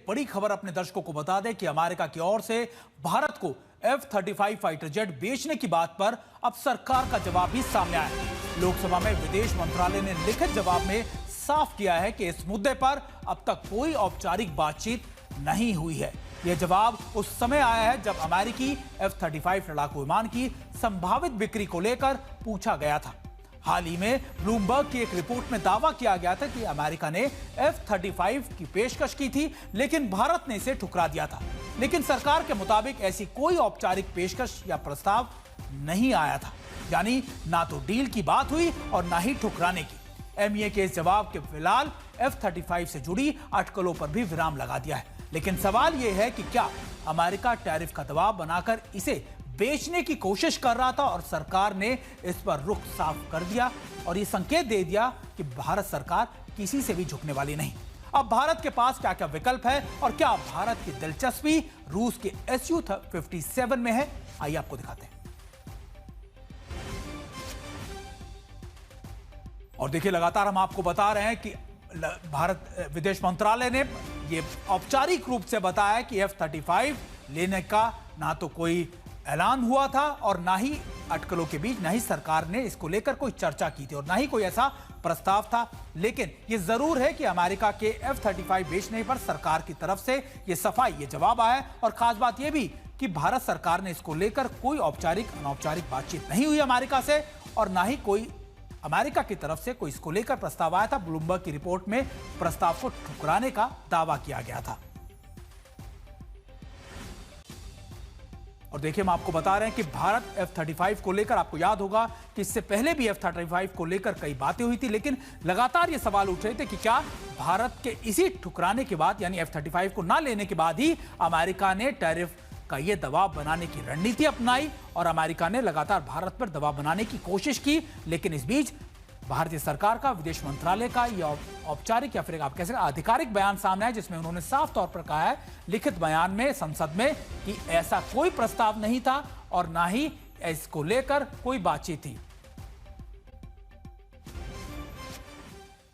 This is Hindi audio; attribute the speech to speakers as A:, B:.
A: बड़ी खबर अपने दर्शकों को बता दें कि अमेरिका की ओर से भारत को F-35 फाइटर जेट बेचने की बात पर अब सरकार का जवाब भी सामने आया है। लोकसभा में विदेश मंत्रालय ने लिखित जवाब में साफ किया है कि इस मुद्दे पर अब तक कोई औपचारिक बातचीत नहीं हुई है। यह जवाब उस समय आया है जब अमेरिकी F-35 लड़ाकू विमान की संभावित बिक्री को लेकर पूछा गया था। हाल ही में ब्लूमबर्ग की एक रिपोर्ट में दावा किया गया था कि अमेरिका ने F-35 की पेशकश की थी, लेकिन भारत ने इसे ठुकरा दिया था। लेकिन सरकार के मुताबिक ऐसी कोई औपचारिक पेशकश या प्रस्ताव नहीं आया था, यानी ना तो डील की बात हुई और ना ही ठुकराने की। एमईए के इस जवाब के फिलहाल F-35 से जुड़ी अटकलों पर भी विराम लगा दिया है। लेकिन सवाल यह है कि क्या अमेरिका टैरिफ का दबाव बनाकर इसे बेचने की कोशिश कर रहा था और सरकार ने इस पर रुख साफ कर दिया और यह संकेत दे दिया कि भारत सरकार किसी से भी झुकने वाली नहीं। अब भारत के पास क्या क्या विकल्प है और क्या भारत की दिलचस्पी रूस के Su-57 में है, आइए आपको दिखाते हैं। और देखिए, लगातार हम आपको बता रहे हैं कि भारत विदेश मंत्रालय ने यह औपचारिक रूप से बताया कि F-35 लेने का ना तो कोई ऐलान हुआ था और ना ही अटकलों के बीच ना ही सरकार ने इसको लेकर कोई चर्चा की थी और ना ही कोई ऐसा प्रस्ताव था। लेकिन यह जरूर है कि अमेरिका के F-35 बेचने पर सरकार की तरफ से यह सफाई, यह जवाब आया है। और खास बात यह भी कि भारत सरकार ने इसको लेकर कोई औपचारिक अनौपचारिक बातचीत नहीं हुई अमेरिका से और ना ही कोई अमेरिका की तरफ से कोई इसको लेकर प्रस्ताव आया था। ब्लूमबर्ग की रिपोर्ट में प्रस्ताव को ठुकराने का दावा किया गया था। और देखिए, हम आपको बता रहे हैं कि भारत F-35 को लेकर, आपको याद होगा कि इससे पहले भी F-35 को लेकर कई बातें हुई थी, लेकिन लगातार ये सवाल उठ रहे थे कि क्या भारत के इसी ठुकराने के बाद, यानी F-35 को ना लेने के बाद ही अमेरिका ने टैरिफ का ये दबाव बनाने की रणनीति अपनाई और अमेरिका ने लगातार भारत पर दबाव बनाने की कोशिश की। लेकिन इस बीच भारतीय सरकार का, विदेश मंत्रालय का यह औपचारिक या फिर आप कह सकते हैं आधिकारिक बयान सामने है, जिसमें उन्होंने साफ तौर पर कहा है लिखित बयान में संसद में कि ऐसा कोई प्रस्ताव नहीं था और ना ही इसको लेकर कोई बातचीत थी।